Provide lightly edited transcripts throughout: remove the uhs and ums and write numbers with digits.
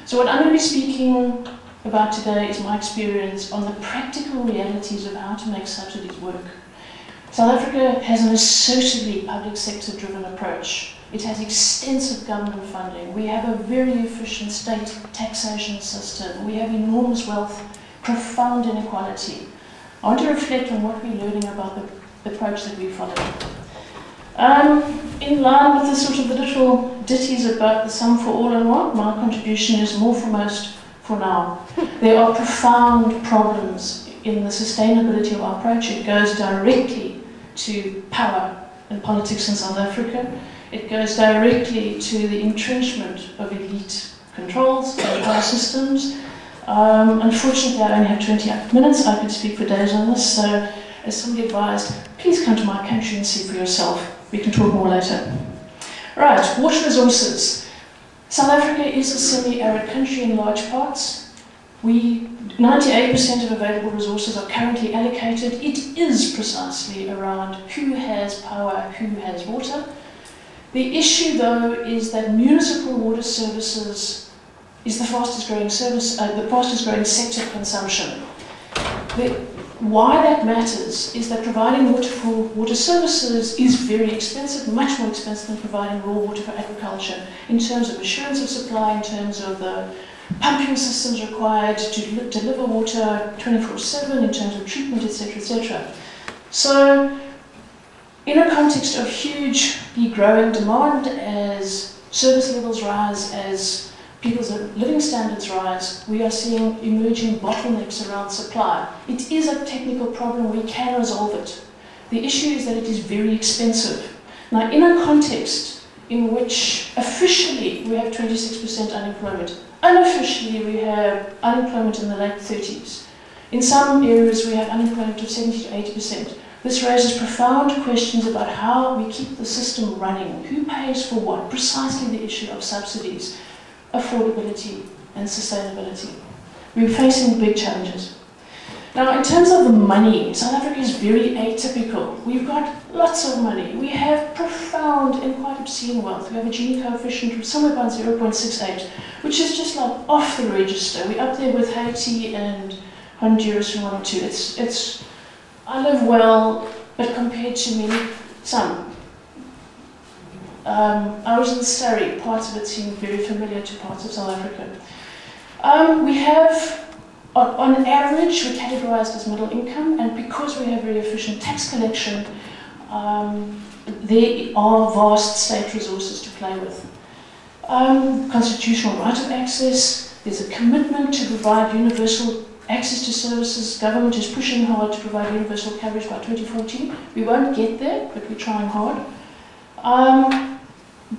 So what I'm going to be speaking about today is my experience on the practical realities of how to make subsidies work. South Africa has an assertively public sector driven approach. It has extensive government funding. We have a very efficient state taxation system. We have enormous wealth, profound inequality. I want to reflect on what we're learning about the approach that we follow. In line with the sort of the little ditties about the sum for all and what, my contribution is more for most for now. There are profound problems in the sustainability of our approach. It goes directly to power and politics in South Africa. It goes directly to the entrenchment of elite controls and power systems. Unfortunately, I only have 20 minutes. I could speak for days on this, so as somebody advised, please come to my country and see for yourself. We can talk more later. Right, water resources. South Africa is a semi-arid country in large parts. 98% of available resources are currently allocated. It is precisely around who has power, who has water. The issue, though, is that municipal water services is the fastest growing sector of consumption. Why that matters is that providing water for water services is very expensive, much more expensive than providing raw water for agriculture, in terms of assurance of supply, in terms of the pumping systems required to deliver water 24/7, in terms of treatment, etc., etc. So, in a context of hugely growing demand, as service levels rise, as people's living standards rise, we are seeing emerging bottlenecks around supply. It is a technical problem, we can resolve it. The issue is that it is very expensive. Now, in a context in which officially we have 26% unemployment, unofficially we have unemployment in the late 30s. In some areas we have unemployment of 70 to 80%. This raises profound questions about how we keep the system running, who pays for what, precisely the issue of subsidies, affordability and sustainability. We're facing big challenges. Now, in terms of the money, South Africa is very atypical. We've got lots of money. We have profound and quite obscene wealth. We have a Gini coefficient of somewhere around 0.68, which is just like off the register. We're up there with Haiti and Honduras and 1 or 2. I live well, but compared to some. I was in Surrey. Parts of it seem very familiar to parts of South Africa. We have, on average, we're categorized as middle income, and because we have very efficient tax collection, there are vast state resources to play with. Constitutional right of access, there's a commitment to provide universal access to services. Government is pushing hard to provide universal coverage by 2014. We won't get there, but we're trying hard.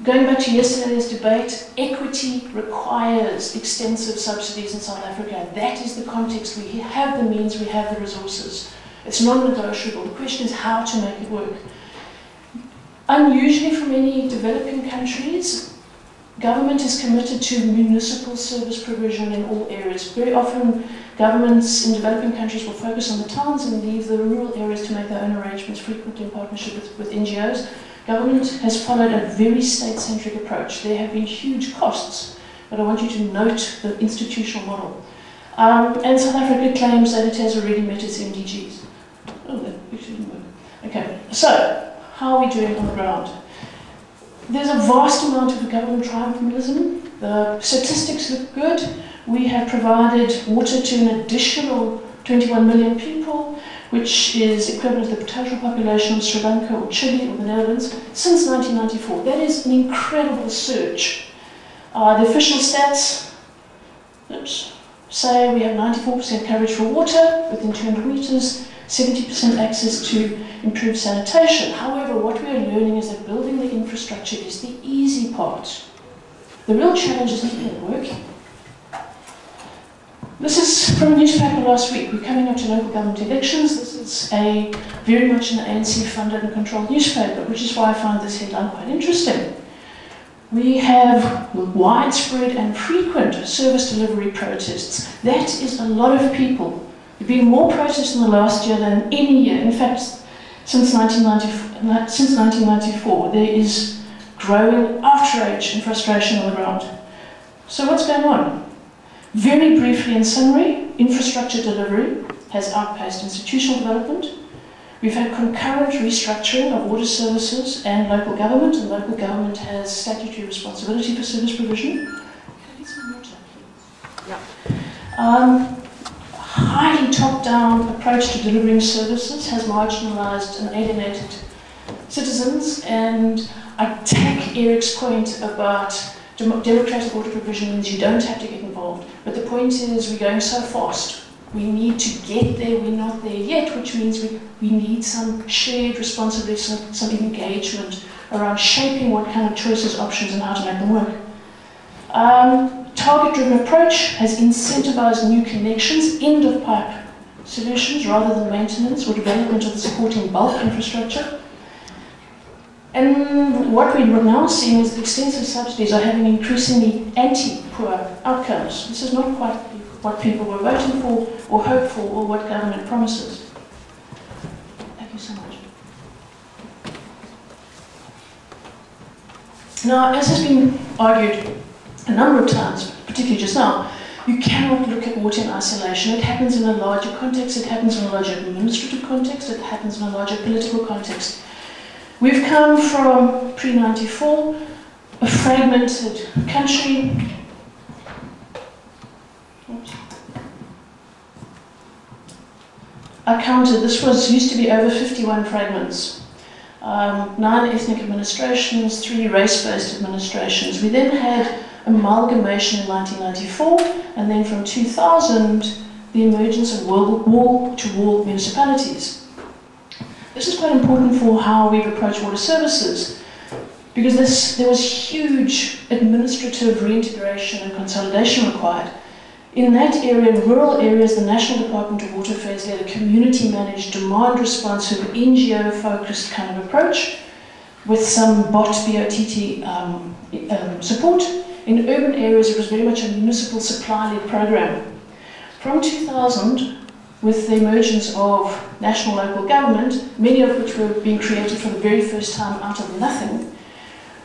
Going back to yesterday's debate, equity requires extensive subsidies in South Africa. That is the context. We have the means, we have the resources. It's non-negotiable. The question is how to make it work. Unusually for many developing countries, government is committed to municipal service provision in all areas. Very often, governments in developing countries will focus on the towns and leave the rural areas to make their own arrangements, frequently in partnership with NGOs. Government has followed a very state-centric approach. There have been huge costs, but I want you to note the institutional model. And South Africa claims that it has already met its MDGs. Oh, that actually didn't work. Okay, so how are we doing on the ground? There's a vast amount of government tribalism. The statistics look good. We have provided water to an additional 21 million people, which is equivalent to the total population of Sri Lanka or Chile or the Netherlands, since 1994. That is an incredible surge. The official stats say we have 94% coverage for water within 200 meters, 70% access to improved sanitation. However, what we are learning is that building the infrastructure is the easy part. The real challenge is keeping it working. This is from a newspaper last week. We're coming up to local government elections. This is very much an ANC-funded and controlled newspaper, which is why I find this headline quite interesting. We have widespread and frequent service delivery protests. That is a lot of people. There have been more protests in the last year than any year. In fact, since 1994, there is growing outrage and frustration on the ground. So what's going on? Very briefly, in summary, infrastructure delivery has outpaced institutional development. We've had concurrent restructuring of water services and local government has statutory responsibility for service provision. Can I get some water, please? Yeah. Highly top-down approach to delivering services has marginalised and alienated citizens, and I take Eric's point about democratic water provision means you don't have to get involved. But the point is we're going so fast. We need to get there, we're not there yet, which means we need some shared responsibility, some engagement around shaping what kind of choices, options, and how to make them work. Target-driven approach has incentivized new connections, end-of-pipe solutions rather than maintenance or development of the supporting bulk infrastructure. And what we're now seeing is that extensive subsidies are having increasingly anti-poor outcomes. This is not quite what people were voting for or hoped for or what government promises. Thank you so much. Now, as has been argued a number of times, particularly just now, you cannot look at water in isolation. It happens in a larger context, it happens in a larger administrative context, it happens in a larger political context. We've come from pre-94, a fragmented country. Oops. I counted, this used to be over 51 fragments. 9 ethnic administrations, 3 race-based administrations. We then had amalgamation in 1994, and then from 2000, the emergence of wall-to-wall municipalities. This is quite important for how we've approached water services, because there was huge administrative reintegration and consolidation required. In that area, in rural areas, the National Department of Water Affairs led a community-managed, demand-responsive, NGO-focused kind of approach with some BOT-BOTT support. In urban areas, it was very much a municipal supply-led program. From 2000, with the emergence of national local government, many of which were being created for the very first time out of nothing,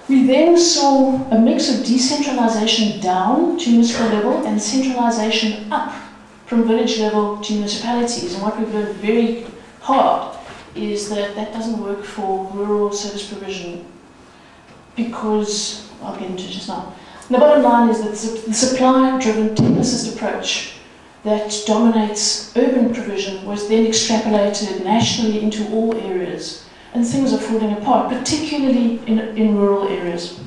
we then saw a mix of decentralization down to municipal level and centralization up from village level to municipalities. And what we've learned very hard is that that doesn't work for rural service provision, because, I'll get into it just now. And the bottom line is that the supply-driven technicist approach that dominates urban provision was then extrapolated nationally into all areas, and things are falling apart, particularly in rural areas.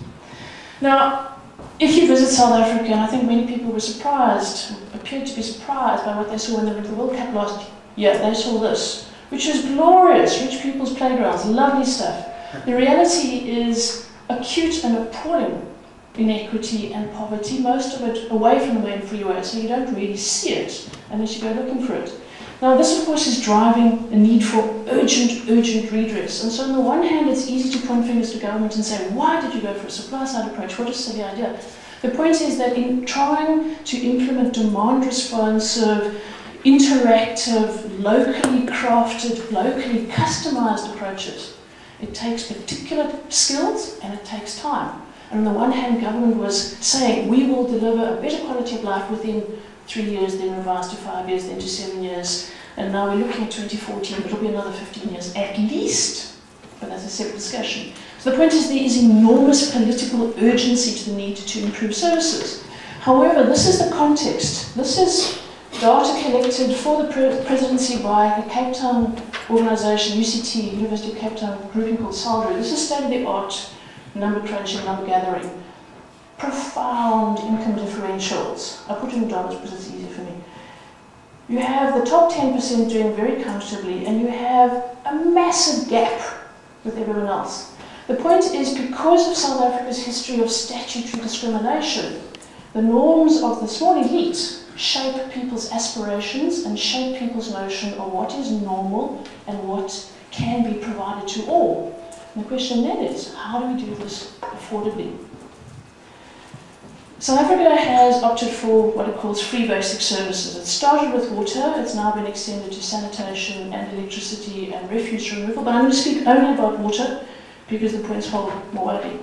Now, if you visit South Africa, and I think many people were surprised, appeared to be surprised by what they saw when they went to the World Cup last year, they saw this, which is glorious, rich people's playgrounds, lovely stuff. The reality is acute and appalling inequity and poverty, most of it away from the main freeway, so you don't really see it unless you go looking for it. Now, this, of course, is driving a need for urgent redress. And so, on the one hand, it's easy to point fingers to government and say, why did you go for a supply-side approach? What a silly idea. The point is that in trying to implement demand-responsive, interactive, locally crafted, locally customized approaches, it takes particular skills and it takes time. And on the one hand, government was saying, we will deliver a better quality of life within 3 years, then revised to 5 years, then to 7 years. And now we're looking at 2014, but it'll be another 15 years at least. But that's a separate discussion. So the point is there is enormous political urgency to the need to improve services. However, this is the context. This is data collected for the presidency by the Cape Town organisation, UCT, University of Cape Town, grouping called SALDRO. This is state-of-the-art number crunching, number gathering. Profound income differentials. I'll put it in dollars because it's easier for me. You have the top 10% doing very comfortably, and you have a massive gap with everyone else. The point is, because of South Africa's history of statutory discrimination, the norms of the small elite shape people's aspirations and shape people's notion of what is normal and what can be provided to all. And the question then is, how do we do this affordably? South Africa has opted for what it calls free basic services. It started with water, it's now been extended to sanitation and electricity and refuse removal, but I'm going to speak only about water because the points hold more widely.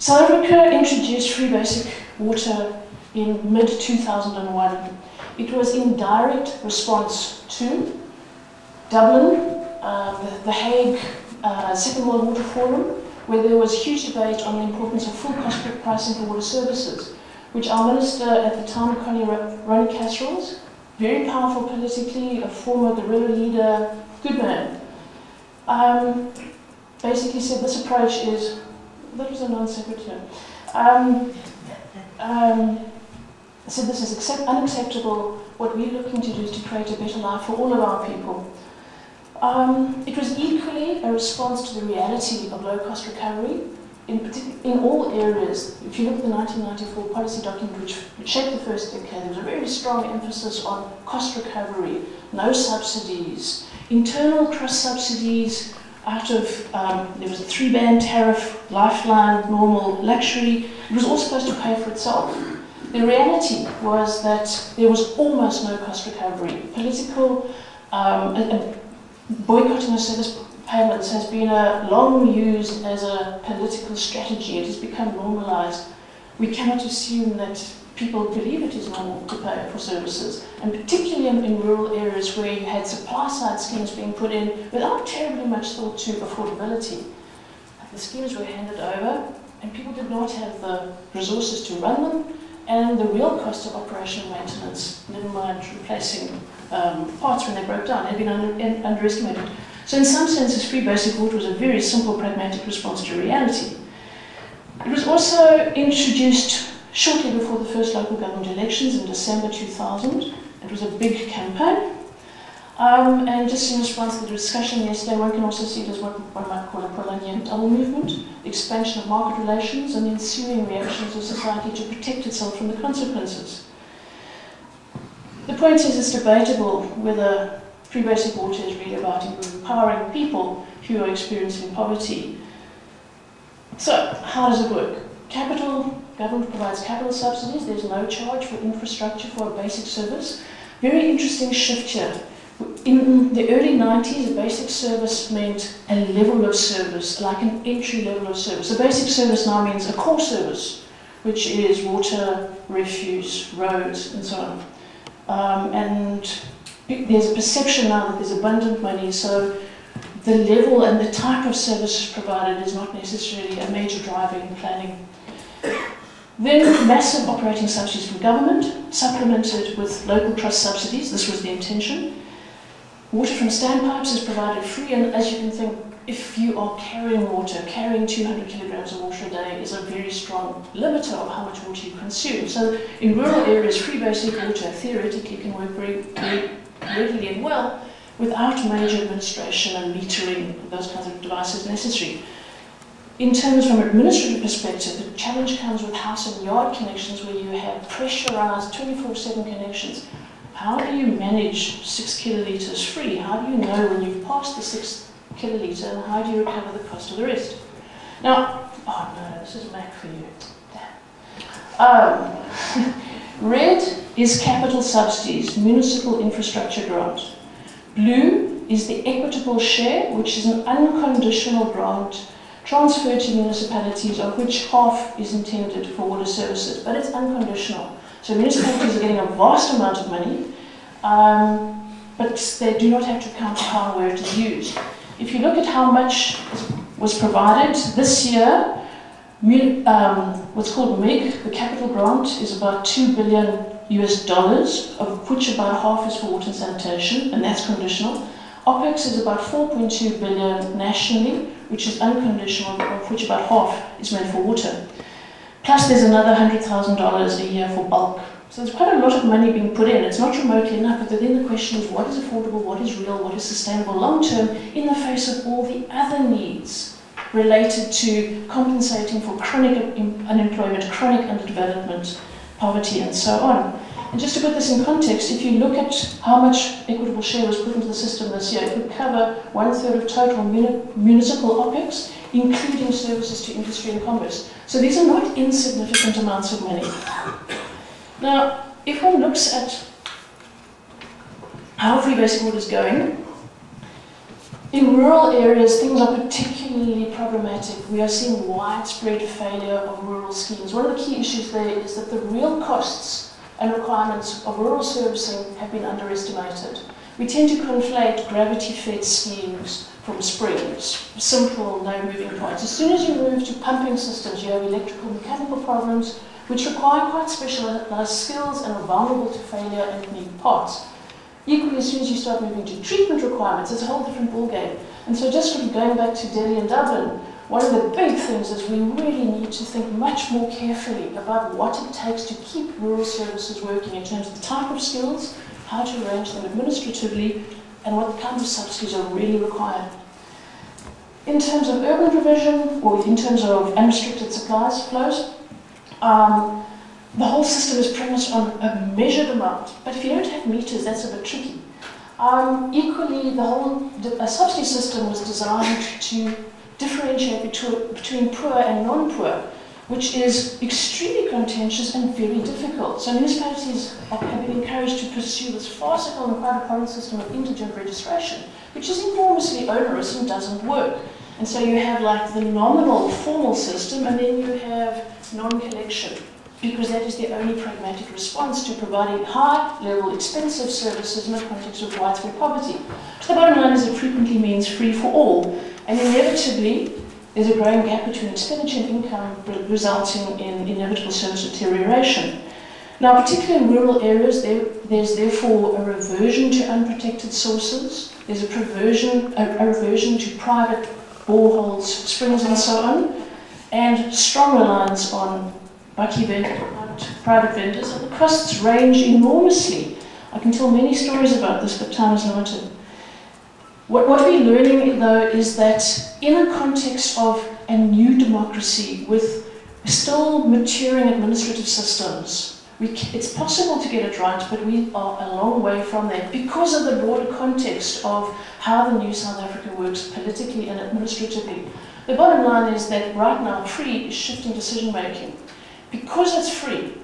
South Africa introduced free basic water in mid-2001. It was in direct response to Dublin, the Hague Second World Water Forum, where there was huge debate on the importance of full cost pricing for water services, which our minister at the time, Connie Ronnie-Kasrils, very powerful politically, a former guerrilla leader, good man, basically said this approach is, that was a non sequitur, said this is unacceptable. What we're looking to do is to create a better life for all of our people. It was equally a response to the reality of low-cost recovery in all areas. If you look at the 1994 policy document which shaped the first decade, there was a very strong emphasis on cost recovery, no subsidies, internal cross-subsidies out of, there was a 3-band tariff, lifeline, normal, luxury. It was all supposed to pay for itself. The reality was that there was almost no cost recovery. Political boycotting of service payments has been long used as a political strategy. It has become normalized. We cannot assume that people believe it is normal to pay for services, and particularly in rural areas where you had supply-side schemes being put in without terribly much thought to affordability. The schemes were handed over, and people did not have the resources to run them, and the real cost of operational maintenance, never mind replacing parts when they broke down, had been underestimated. So in some senses, free basic water was a very simple, pragmatic response to reality. It was also introduced shortly before the first local government elections in December 2000. It was a big campaign. And just in response to the discussion yesterday, one can also see it as what one might call a Polanyian double movement, the expansion of market relations and the ensuing reactions of society to protect itself from the consequences. The point is, it's debatable whether free basic water is really about empowering people who are experiencing poverty. So, how does it work? Government provides capital subsidies. There's no charge for infrastructure for a basic service. Very interesting shift here. In the early 90s, a basic service meant a level of service, like an entry level of service. A basic service now means a core service, which is water, refuse, roads, and so on. And there's a perception now that there's abundant money, so the level and the type of services provided is not necessarily a major driver in planning. Then massive operating subsidies from government, supplemented with local trust subsidies. This was the intention. Water from standpipes is provided free, and as you can think, if you are carrying water, carrying 200 kilograms of water a day is a very strong limiter of how much water you consume. So in rural areas, free basic water theoretically can work very, very readily and well without major administration and metering, those kinds of devices necessary. In terms from an administrative perspective, the challenge comes with house and yard connections where you have pressurized 24/7 connections. How do you manage 6 kilolitres free? How do you know when you've passed the 6 kilolitre, and how do you recover the cost of the rest? Now, oh no, this is Mac for you. Damn. Red is capital subsidies, municipal infrastructure grant. Blue is the equitable share, which is an unconditional grant transferred to municipalities, of which half is intended for water services, but it's unconditional. So municipalities are getting a vast amount of money, but they do not have to account for how and where it is used. If you look at how much was provided this year, what's called MIG, the capital grant, is about $2 billion US, of which about half is for water and sanitation, and that's conditional. OPEX is about 4.2 billion nationally, which is unconditional, of which about half is meant for water. Plus there's another $100,000 a year for bulk. So there's quite a lot of money being put in. It's not remotely enough, but then the question is, what is affordable, what is real, what is sustainable long-term in the face of all the other needs related to compensating for chronic unemployment, chronic underdevelopment, poverty, and so on. And just to put this in context, if you look at how much equitable share was put into the system this year, it would cover 1/3 of total municipal OPEX, including services to industry and commerce. So these are not insignificant amounts of money. Now, if one looks at how free basic water is going, In rural areas, things are particularly problematic. We are seeing widespread failure of rural schemes. One of the key issues there is that the real costs and requirements of rural servicing have been underestimated. We tend to conflate gravity-fed schemes from springs, simple, no moving parts. As soon as you move to pumping systems, you have electrical and mechanical problems which require quite specialized skills and are vulnerable to failure and need parts. Equally, as soon as you start moving to treatment requirements, it's a whole different ballgame. And so just sort of going back to Delhi and Dublin, one of the big things is we really need to think much more carefully about what it takes to keep rural services working in terms of the type of skills, how to arrange them administratively, and what kinds of subsidies are really required. In terms of urban provision, or in terms of unrestricted supplies flows, the whole system is premised on a measured amount, but if you don't have meters, that's a bit tricky. Equally, the subsidy system was designed to differentiate between poor and non-poor, which is extremely contentious and very difficult. So municipalities have been encouraged to pursue this farcical and quite abhorrent system of indigent registration, which is enormously onerous and doesn't work. And so you have like the nominal formal system, and then you have non-collection, because that is the only pragmatic response to providing high-level, expensive services in the context of widespread poverty. So the bottom line is it frequently means free for all, and inevitably there's a growing gap between expenditure and income, resulting in inevitable service deterioration. Now, particularly in rural areas, there's therefore a reversion to unprotected sources. There's a reversion to private boreholes, springs, and so on, and strong reliance on private vendors, and the costs range enormously. I can tell many stories about this, but time is limited. What we're learning, though, is that in a context of a new democracy with still maturing administrative systems, it's possible to get it right, but we are a long way from that because of the broader context of how the new South Africa works politically and administratively. The bottom line is that right now, free is shifting decision-making. Because it's free,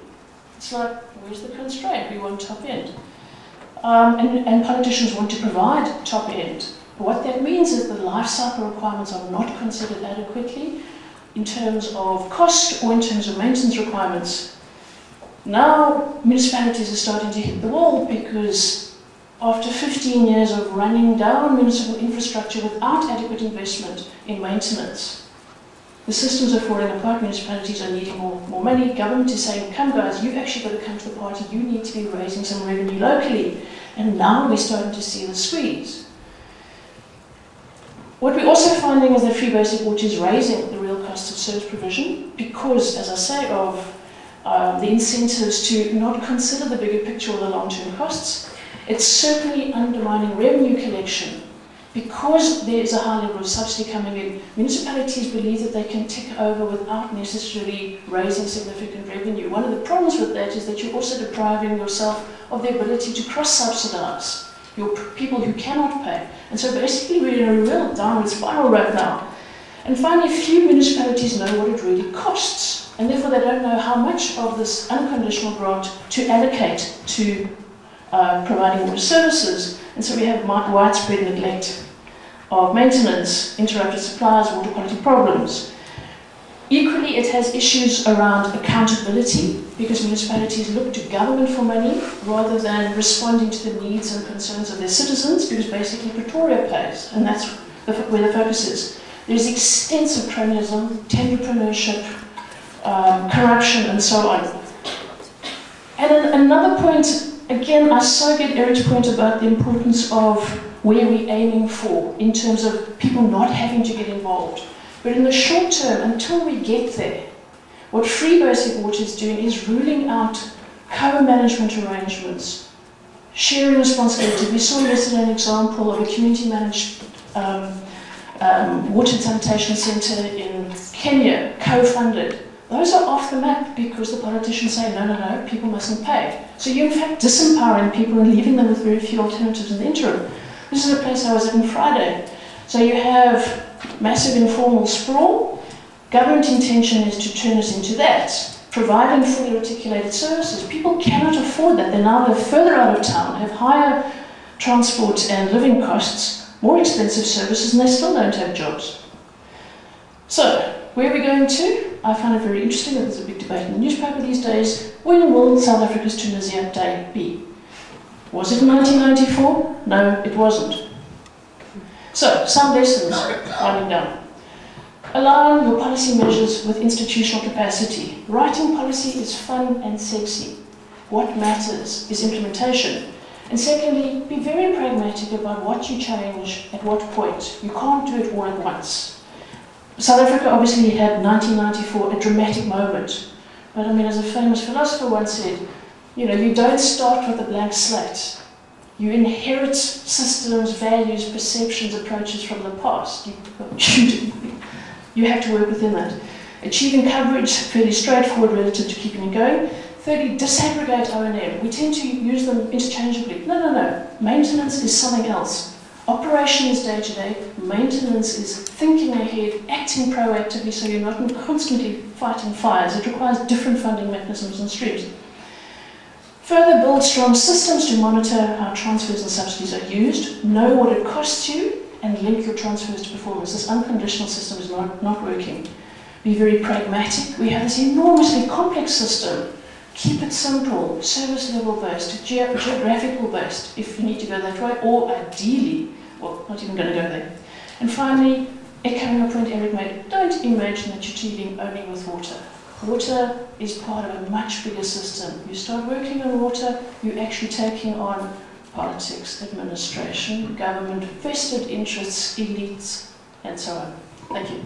it's like, where's the constraint? We want top end. And politicians want to provide top end. What that means is that life cycle requirements are not considered adequately in terms of cost or in terms of maintenance requirements. Now municipalities are starting to hit the wall because after 15 years of running down municipal infrastructure without adequate investment in maintenance, the systems are falling apart, municipalities are needing more money, government is saying, come guys, you've actually got to come to the party, you need to be raising some revenue locally. And now we're starting to see the squeeze. What we're also finding is that free basic water is raising the real costs of service provision because, as I say, of the incentives to not consider the bigger picture or the long-term costs. It's certainly undermining revenue collection. Because there is a high level of subsidy coming in, municipalities believe that they can tick over without necessarily raising significant revenue. One of the problems with that is that you're also depriving yourself of the ability to cross-subsidize your people who cannot pay. And so basically we're in a real downward spiral right now. And finally, few municipalities know what it really costs, and therefore they don't know how much of this unconditional grant to allocate to providing water services. And so we have widespread neglect of maintenance, interrupted supplies, water quality problems. Equally, it has issues around accountability, because municipalities look to government for money rather than responding to the needs and concerns of their citizens, because basically Pretoria pays, and that's where the focus is. There's extensive cronyism, tenderpreneurship, corruption, and so on. And another point, again, I so get Eric's point about the importance of where we're aiming for in terms of people not having to get involved. But in the short term, until we get there, what free basic water is doing is ruling out co-management arrangements, sharing responsibility. We saw yesterday an example of a community-managed water sanitation centre in Kenya, co-funded. Those are off the map because the politicians say, no, no, no, people mustn't pay. So you're in fact disempowering people and leaving them with very few alternatives in the interim. This is a place I was at on Friday. So you have massive informal sprawl. Government intention is to turn us into that, providing fully articulated services. People cannot afford that. They now live further out of town, have higher transport and living costs. more expensive services, and they still don't have jobs. So, where are we going to? I find it very interesting that there's a big debate in the newspaper these days. When will South Africa's Tunisia Day be? Was it 1994? No, it wasn't. So, some lessons winding down. Align your policy measures with institutional capacity. Writing policy is fun and sexy. What matters is implementation. And secondly, be very pragmatic about what you change at what point. You can't do it all at once. South Africa obviously had 1994 a dramatic moment. But I mean, as a famous philosopher once said, you know, you don't start with a blank slate. You inherit systems, values, perceptions, approaches from the past. You have to work within that. Achieving coverage, fairly straightforward relative to keeping it going. Thirdly, disaggregate O&M. We tend to use them interchangeably. No. Maintenance is something else. Operation is day-to-day. Maintenance is thinking ahead, acting proactively so you're not constantly fighting fires. It requires different funding mechanisms and streams. Further, build strong systems to monitor how transfers and subsidies are used. Know what it costs you and link your transfers to performance. This unconditional system is not working. Be very pragmatic. We have this enormously complex system. Keep it simple, service level based, geographical based, if you need to go that way, or ideally, well, not even going to go there. And finally, echoing a point Eric made, don't imagine that you're dealing only with water. Water is part of a much bigger system. You start working on water, you're actually taking on politics, administration, government, vested interests, elites, and so on. Thank you.